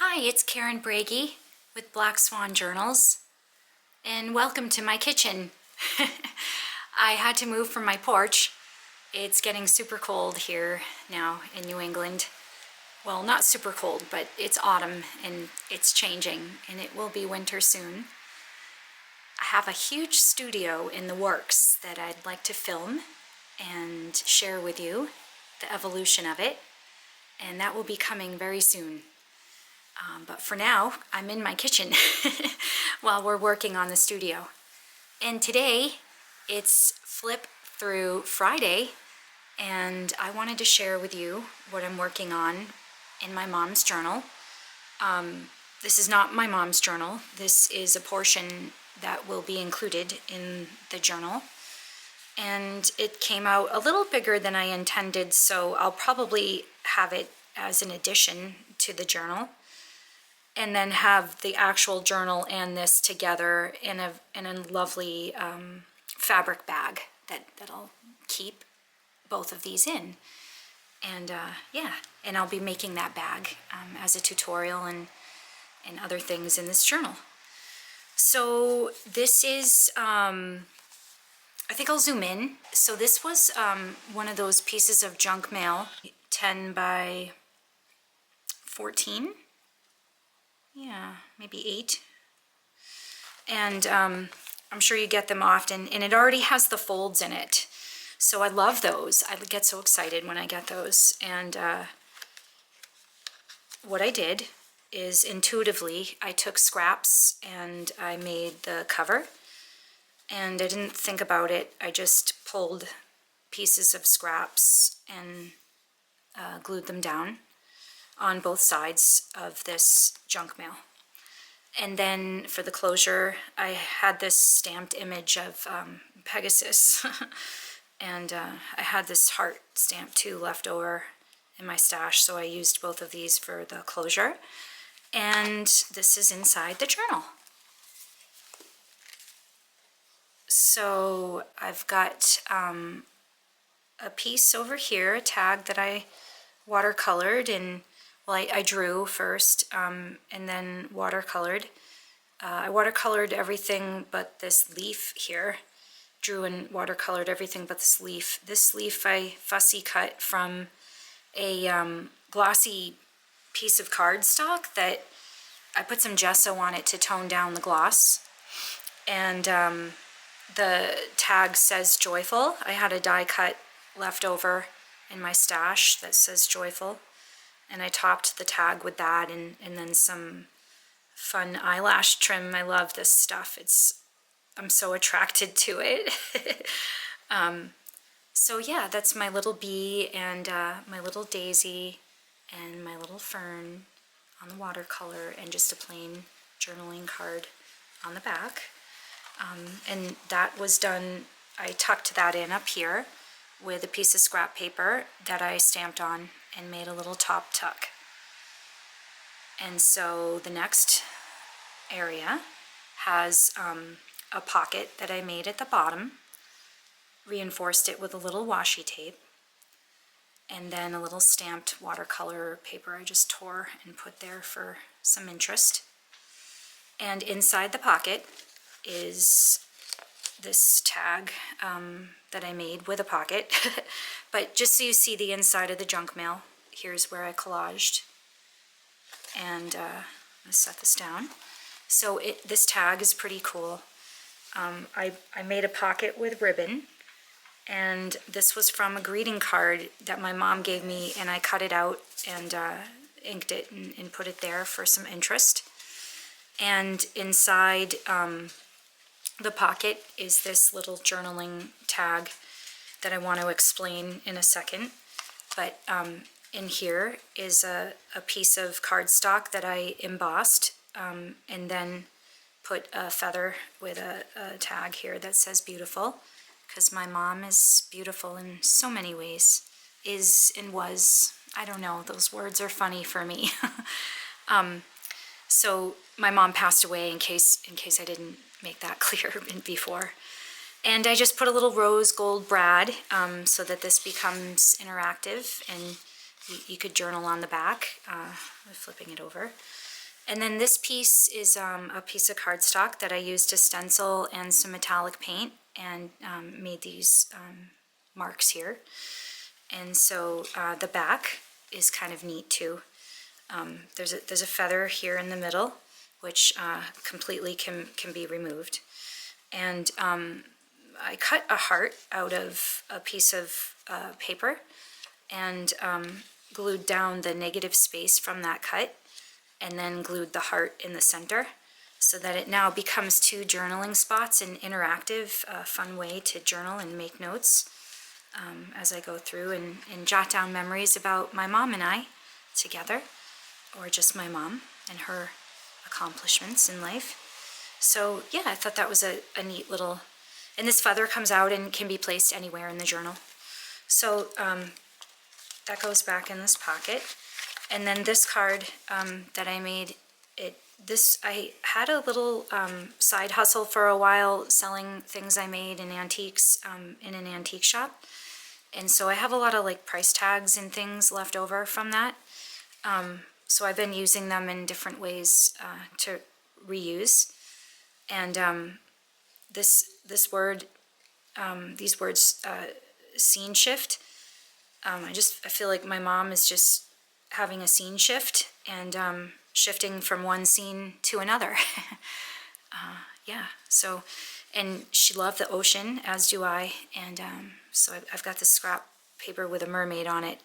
Hi, it's Karen Brady with Black Swan Journals, and welcome to my kitchen. I had to move from my porch. It's getting super cold here now in New England. Well, not super cold, but it's autumn and it's changing, and it will be winter soon. I have a huge studio in the works that I'd like to film and share with you the evolution of it, and that will be coming very soon. But for now, I'm in my kitchen while we're working on the studio. And today, it's Flip Through Friday, and I wanted to share with you what I'm working on in my mom's journal. This is not my mom's journal. This is a portion that will be included in the journal. And it came out a little bigger than I intended, so I'll probably have it as an addition to the journal, and then have the actual journal and this together in a lovely fabric bag that'll keep both of these in. And yeah, and I'll be making that bag as a tutorial and other things in this journal. So this is, I think I'll zoom in. So this was one of those pieces of junk mail, 10 by 14. Yeah, maybe 8. And I'm sure you get them often, and it already has the folds in it. So I love those. I get so excited when I get those. And what I did is intuitively, I took scraps and I made the cover. And I didn't think about it. I just pulled pieces of scraps and glued them down on both sides of this junk mail. And then for the closure, I had this stamped image of Pegasus. And I had this heart stamp too left over in my stash, so I used both of these for the closure. And this is inside the journal. So I've got a piece over here, a tag that I watercolored, and well, I drew first and then watercolored. I watercolored everything but this leaf here. Drew and watercolored everything but this leaf. This leaf I fussy cut from a glossy piece of cardstock that I put some gesso on it to tone down the gloss. And the tag says joyful. I had a die cut left over in my stash that says joyful, and I topped the tag with that and then some fun eyelash trim. I love this stuff. I'm so attracted to it. So yeah, that's my little bee and my little daisy and my little fern on the watercolor, and just a plain journaling card on the back. And that was done, I tucked that in up here with a piece of scrap paper that I stamped on and made a little top tuck. And so the next area has a pocket that I made at the bottom, reinforced it with a little washi tape, and then a little stamped watercolor paper I just tore and put there for some interest. And inside the pocket is this tag that I made with a pocket. But just so you see the inside of the junk mail, here's where I collaged. And let's set this down. So this tag is pretty cool. I made a pocket with ribbon, and this was from a greeting card that my mom gave me, and I cut it out and inked it and put it there for some interest. And inside the pocket is this little journaling tag that I want to explain in a second. But in here is a piece of cardstock that I embossed and then put a feather with a tag here that says beautiful, because my mom is beautiful in so many ways. Is and was, I don't know, those words are funny for me. So my mom passed away, in case I didn't make that clear before. And I just put a little rose gold brad so that this becomes interactive, and you could journal on the back. I'm flipping it over. And then this piece is a piece of cardstock that I used to stencil and some metallic paint, and made these marks here. And so the back is kind of neat too. There's a feather here in the middle, which completely can be removed. And I cut a heart out of a piece of paper and glued down the negative space from that cut, and then glued the heart in the center, so that it now becomes two journaling spots, an interactive, fun way to journal and make notes as I go through and jot down memories about my mom and I together, or just my mom and her accomplishments in life. So yeah, I thought that was a neat little, and this feather comes out and can be placed anywhere in the journal. So that goes back in this pocket. And then this card that I made, I had a little side hustle for a while selling things I made in antiques in an antique shop. And so I have a lot of like price tags and things left over from that. So I've been using them in different ways to reuse. And these words, scene shift. I feel like my mom is just having a scene shift and shifting from one scene to another. Yeah, so, and she loved the ocean, as do I, and so I've got this scrap paper with a mermaid on it,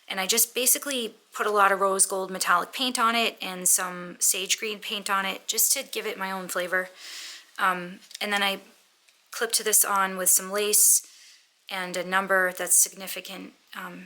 and I just basically put a lot of rose gold metallic paint on it and some sage green paint on it, just to give it my own flavor. And then I clipped this on with some lace and a number that's significant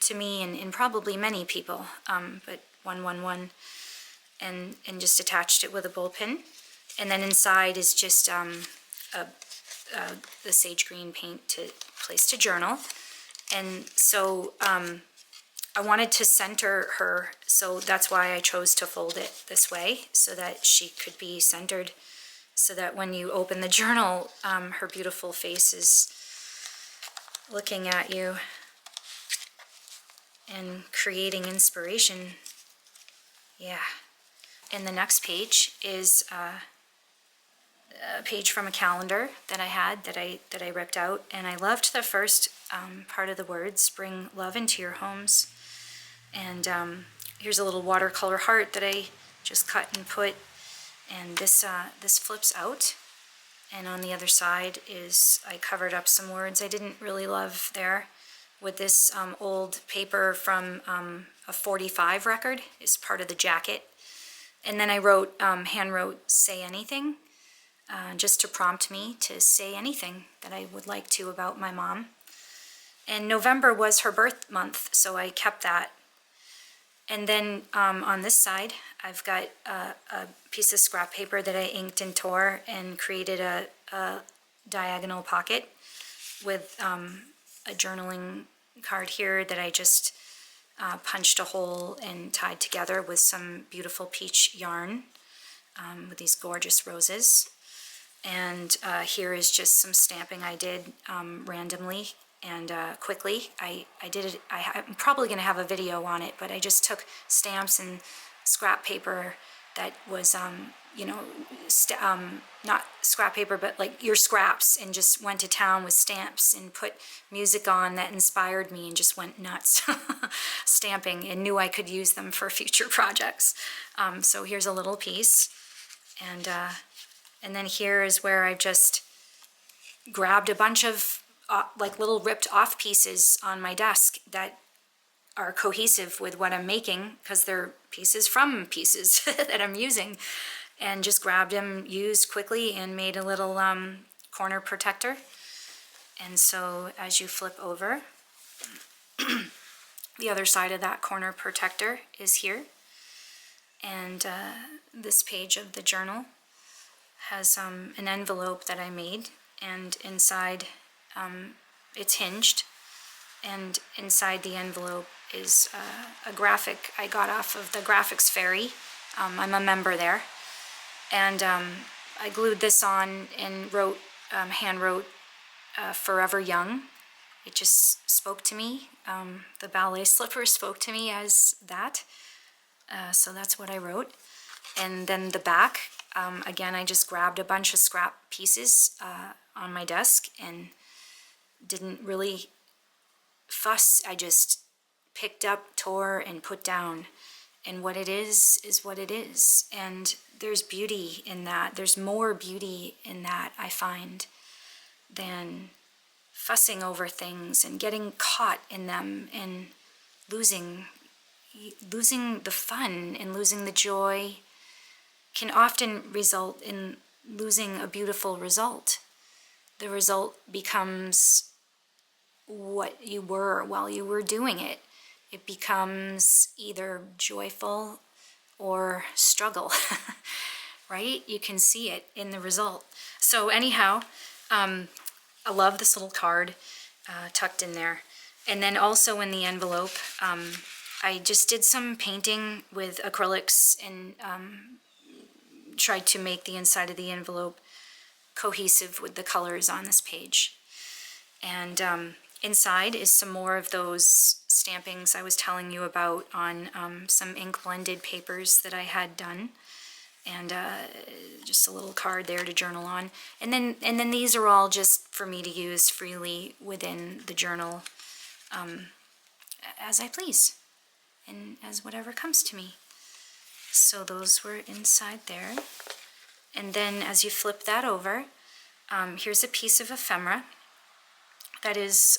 to me and probably many people, but 111, and just attached it with a bull pin. And then inside is just the sage green paint to place to journal. And so I wanted to center her, so that's why I chose to fold it this way, so that she could be centered, so that when you open the journal, her beautiful face is looking at you and creating inspiration. Yeah. And the next page is a page from a calendar that I had that I ripped out, and I loved the first part of the words, bring love into your homes. And here's a little watercolor heart that I just cut and put, and this flips out. And on the other side is, I covered up some words I didn't really love there with this old paper from a 45 record. It's part of the jacket. And then I wrote, hand wrote, say anything, just to prompt me to say anything that I would like to about my mom. And November was her birth month, so I kept that. And then on this side, I've got a piece of scrap paper that I inked and tore and created a diagonal pocket with a journaling card here that I just punched a hole and tied together with some beautiful peach yarn with these gorgeous roses. And here is just some stamping I did randomly and quickly. I did it. I'm probably going to have a video on it, but I just took stamps and scrap paper that was, you know, not scrap paper, but like your scraps, and just went to town with stamps and put music on that inspired me and just went nuts stamping, and knew I could use them for future projects. So here's a little piece, and then here is where I've just grabbed a bunch of like little ripped off pieces on my desk that are cohesive with what I'm making, because they're pieces from pieces that I'm using, and just grabbed them, used quickly, and made a little corner protector. And so as you flip over, the other side of that corner protector is here, and this page of the journal has an envelope that I made, and inside it's hinged, and inside the envelope is a graphic I got off of the Graphics Fairy. I'm a member there, and I glued this on and wrote, hand wrote, Forever Young, It just spoke to me. The ballet slipper spoke to me as that. So that's what I wrote. And then the back, again, I just grabbed a bunch of scrap pieces on my desk and didn't really fuss. I just picked up, tore, and put down. And what it is what it is. And there's beauty in that. There's more beauty in that, I find, than fussing over things and getting caught in them and losing the fun and losing the joy can often result in losing a beautiful result. The result becomes what you were while you were doing it. It becomes either joyful or struggle, right? You can see it in the result. So anyhow, I love this little card tucked in there. And then also in the envelope, I just did some painting with acrylics and tried to make the inside of the envelope cohesive with the colors on this page. And inside is some more of those stampings I was telling you about on some ink blended papers that I had done, and just a little card there to journal on. And then these are all just for me to use freely within the journal as I please and as whatever comes to me. So those were inside there. And then as you flip that over, here's a piece of ephemera that is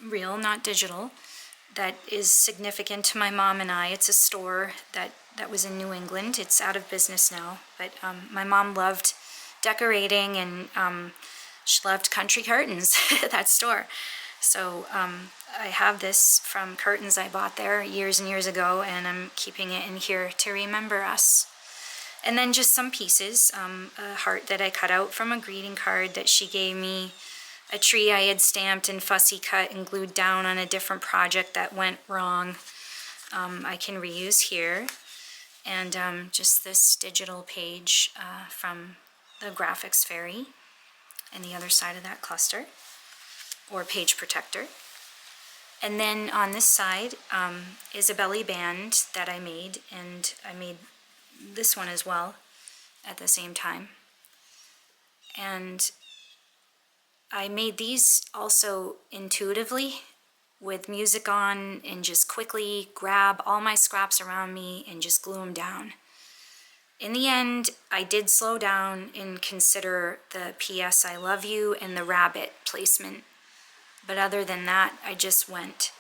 real, not digital, that is significant to my mom and I. It's a store that was in New England. It's out of business now, but my mom loved decorating, and she loved country curtains, that store. So I have this from curtains I bought there years and years ago, and I'm keeping it in here to remember us. And then just some pieces, a heart that I cut out from a greeting card that she gave me, a tree I had stamped and fussy cut and glued down on a different project that went wrong. I can reuse here. And just this digital page from the Graphics Fairy and the other side of that cluster, or page protector. And then on this side is a belly band that I made, and I made this one as well at the same time. And I made these also intuitively with music on, and just quickly grab all my scraps around me and just glue them down. In the end, I did slow down and consider the P.S. I love you and the rabbit placement. But other than that, I just went.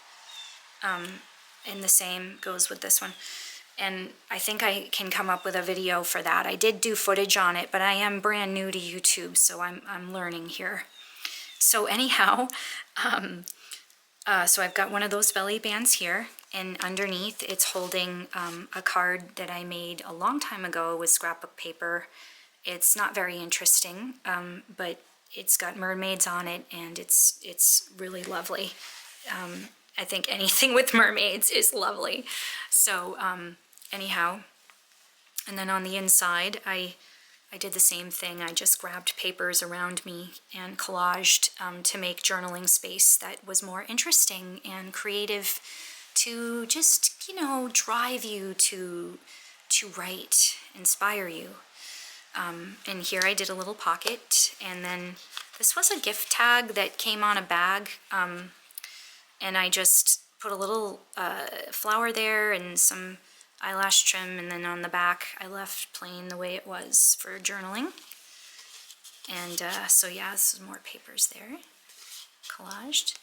And the same goes with this one. And I think I can come up with a video for that. I did do footage on it, but I am brand new to YouTube, so I'm learning here. So anyhow, so I've got one of those belly bands here, and underneath it's holding a card that I made a long time ago with scrapbook paper. It's not very interesting, but it's got mermaids on it, and it's really lovely. I think anything with mermaids is lovely. So anyhow, and then on the inside, I did the same thing. I just grabbed papers around me and collaged to make journaling space that was more interesting and creative, to just, you know, drive you to write, inspire you. And here I did a little pocket, and then this was a gift tag that came on a bag, and I just put a little flower there and some eyelash trim, and then on the back I left plain the way it was for journaling. And so yeah, this is more papers there, collaged.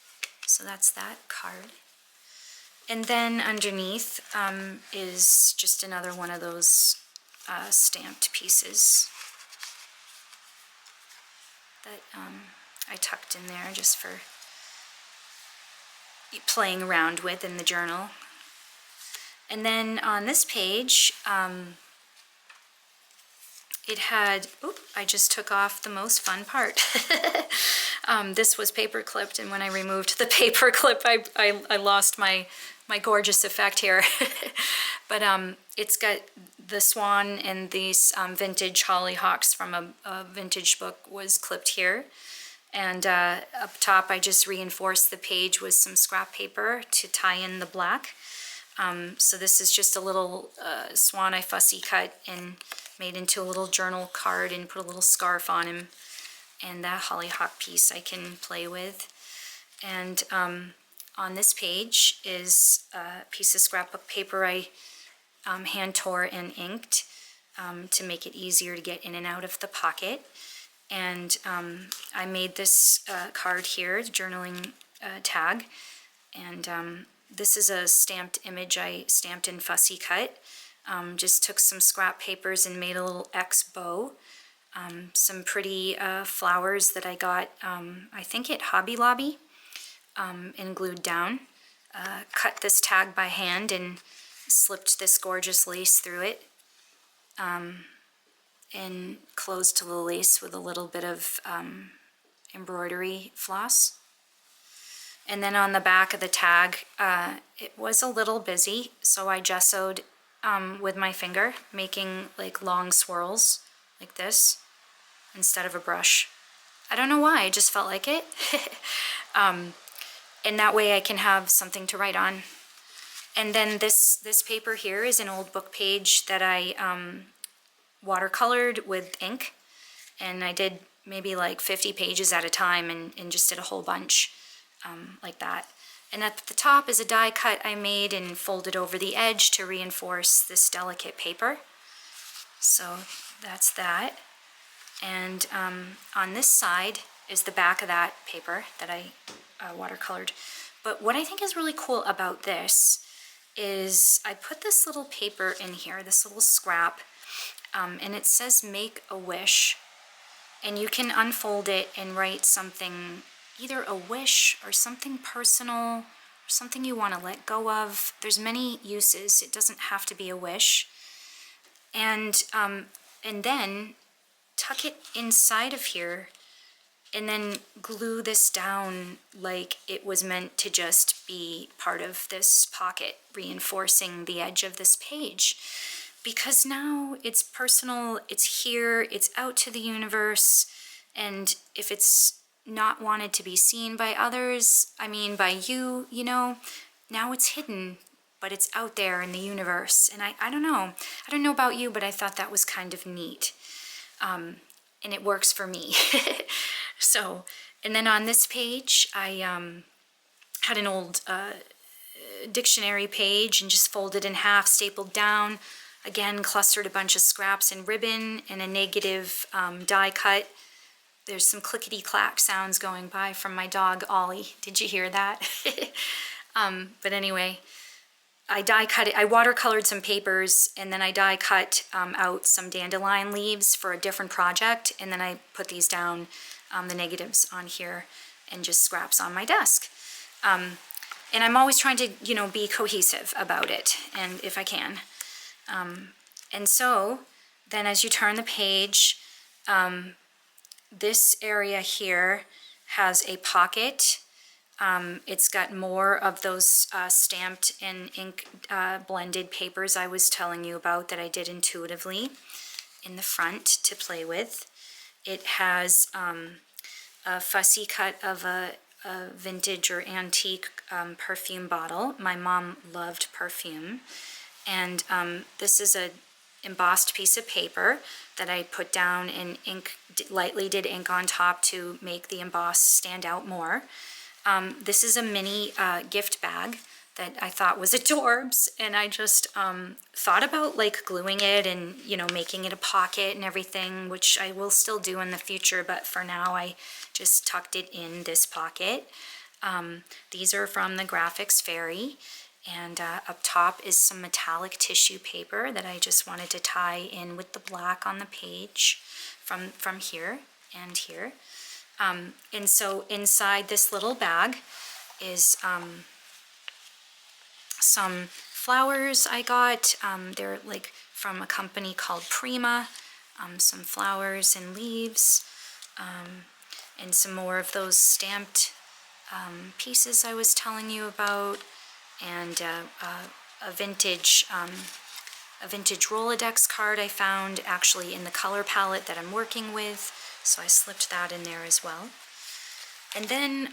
So that's that card. And then underneath is just another one of those stamped pieces that I tucked in there just for playing around with in the journal. And then on this page, it had, I just took off the most fun part. This was paper clipped, and when I removed the paper clip, I lost my gorgeous effect here. But it's got the swan and these vintage hollyhocks from a vintage book was clipped here. And up top I just reinforced the page with some scrap paper to tie in the black. So this is just a little swan I fussy cut and made into a little journal card and put a little scarf on him. And that hollyhock piece I can play with. And on this page is a piece of scrapbook paper I hand tore and inked to make it easier to get in and out of the pocket. And I made this card here, the journaling tag, and this is a stamped image I stamped in fussy cut. Just took some scrap papers and made a little X bow. Some pretty flowers that I got, I think at Hobby Lobby, and glued down. Cut this tag by hand and slipped this gorgeous lace through it. And closed to the lace with a little bit of embroidery floss. And then on the back of the tag, it was a little busy, so I gessoed with my finger, making like long swirls like this instead of a brush. I don't know why, I just felt like it. And that way I can have something to write on. And then this paper here is an old book page that I watercolored with ink, and I did maybe like 50 pages at a time and just did a whole bunch like that. And at the top is a die cut I made and folded over the edge to reinforce this delicate paper. So that's that. And on this side is the back of that paper that I watercolored. But what I think is really cool about this is I put this little paper in here, this little scrap, and it says make a wish, and you can unfold it and write something, either a wish or something personal or something you want to let go of. There's many uses, it doesn't have to be a wish. And then tuck it inside of here and then glue this down like it was meant to just be part of this pocket, reinforcing the edge of this page. Because now it's personal, it's here, it's out to the universe, and if it's not wanted to be seen by others, I mean by you, you know, now it's hidden, but it's out there in the universe. And I don't know about you, but I thought that was kind of neat. And it works for me. So, and then on this page, I had an old dictionary page and just folded in half, stapled down. Again, clustered a bunch of scraps and ribbon and a negative die cut. There's some clickety-clack sounds going by from my dog, Ollie. Did you hear that? But anyway, I die cut it. I watercolored some papers, and then I die cut out some dandelion leaves for a different project, and then I put these down, the negatives on here, and just scraps on my desk. And I'm always trying to, you know, be cohesive about it, and if I can. And so then as you turn the page, this area here has a pocket. It's got more of those stamped and ink blended papers I was telling you about that I did intuitively in the front to play with. It has a fussy cut of a vintage or antique perfume bottle. My mom loved perfume. And this is a embossed piece of paper that I put down and lightly did ink on top to make the emboss stand out more. This is a mini gift bag that I thought was adorbs, and I just thought about like gluing it and, you know, making it a pocket and everything, which I will still do in the future, but for now I just tucked it in this pocket. These are from the Graphics Fairy. And up top is some metallic tissue paper that I just wanted to tie in with the black on the page from here and here. And so inside this little bag is some flowers I got. They're like from a company called Prima. Some flowers and leaves. And some more of those stamped pieces I was telling you about. And a vintage Rolodex card I found actually in the color palette that I'm working with, so I slipped that in there as well. And then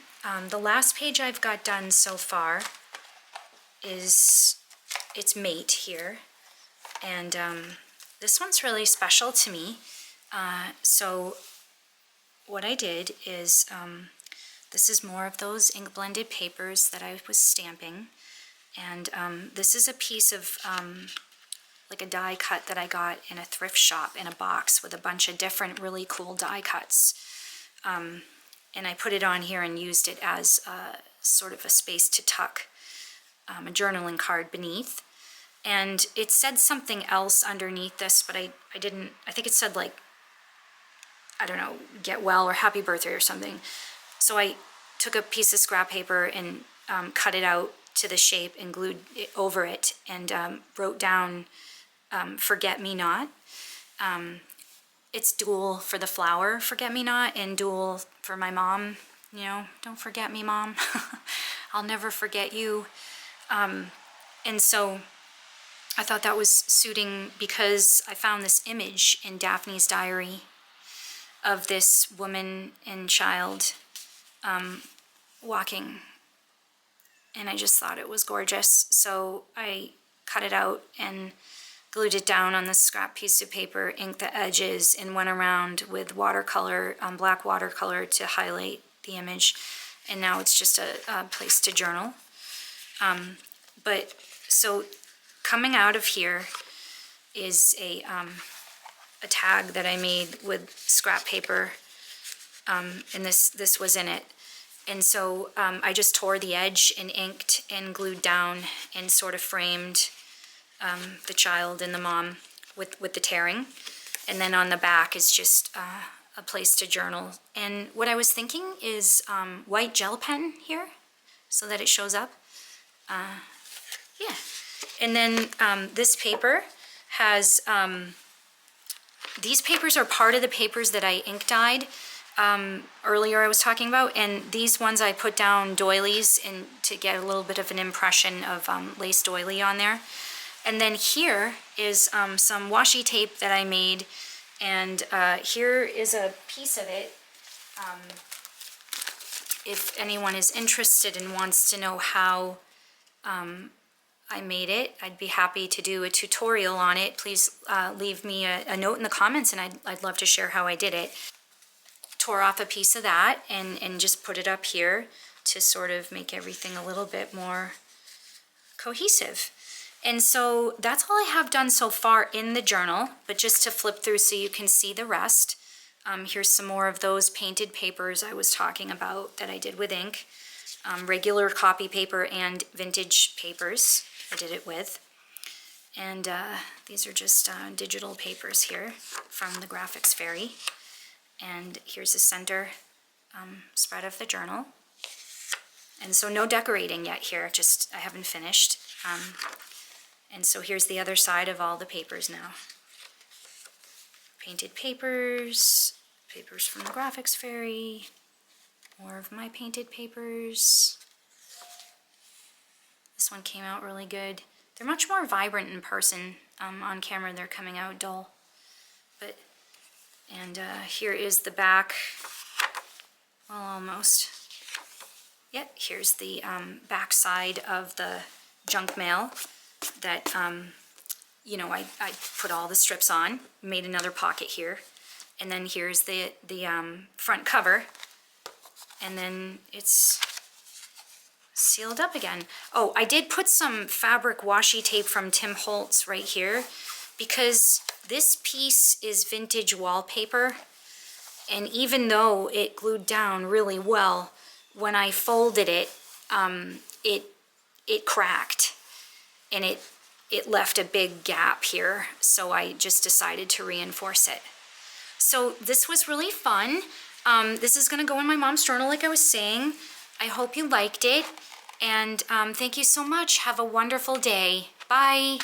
the last page I've got done so far is its mate here. And this one's really special to me. So what I did is, this is more of those ink blended papers that I was stamping. And this is a piece of like a die cut that I got in a thrift shop in a box with a bunch of different really cool die cuts. And I put it on here and used it as sort of a space to tuck a journaling card beneath. And it said something else underneath this, but I think it said like, I don't know, get well or happy birthday or something. So I took a piece of scrap paper and cut it out to the shape and glued it over it and wrote down forget me not. It's dual for the flower, forget me not, and dual for my mom, you know, don't forget me, Mom. I'll never forget you. And so I thought that was suiting because I found this image in Daphne's diary of this woman and child walking, and I just thought it was gorgeous. So I cut it out and glued it down on the scrap piece of paper, inked the edges, and went around with watercolor, black watercolor, to highlight the image. And now it's just a place to journal. But so coming out of here is a tag that I made with scrap paper, and this was in it. And so I just tore the edge and inked and glued down and sort of framed the child and the mom with the tearing. And then on the back is just a place to journal. And what I was thinking is white gel pen here so that it shows up. Yeah. And then this paper has, these papers are part of the papers that I ink dyed earlier I was talking about, and these ones I put down doilies and to get a little bit of an impression of lace doily on there. And then here is some washi tape that I made, and here is a piece of it. If anyone is interested and wants to know how I made it, I'd be happy to do a tutorial on it. Please leave me a note in the comments, and I'd love to share how I did it. Tore off a piece of that and just put it up here to sort of make everything a little bit more cohesive. And so that's all I have done so far in the journal, but just to flip through so you can see the rest. Here's some more of those painted papers I was talking about that I did with ink. Regular copy paper and vintage papers I did it with. And these are just digital papers here from the Graphics Fairy. And here's the center spread of the journal. And so no decorating yet here, just I haven't finished. And so here's the other side of all the papers now. Painted papers, papers from the Graphics Fairy, more of my painted papers. This one came out really good. They're much more vibrant in person. On camera they're coming out dull. And here is the back, well, almost. Yeah, here's the back side of the junk mail that, you know, I put all the strips on, made another pocket here, and then here's the front cover, and then it's sealed up again. Oh, I did put some fabric washi tape from Tim Holtz right here, because this piece is vintage wallpaper, and even though it glued down really well, when I folded it, it cracked, and it left a big gap here, so I just decided to reinforce it. So this was really fun. This is gonna go in my mom's journal, like I was saying. I hope you liked it, and thank you so much. Have a wonderful day. Bye.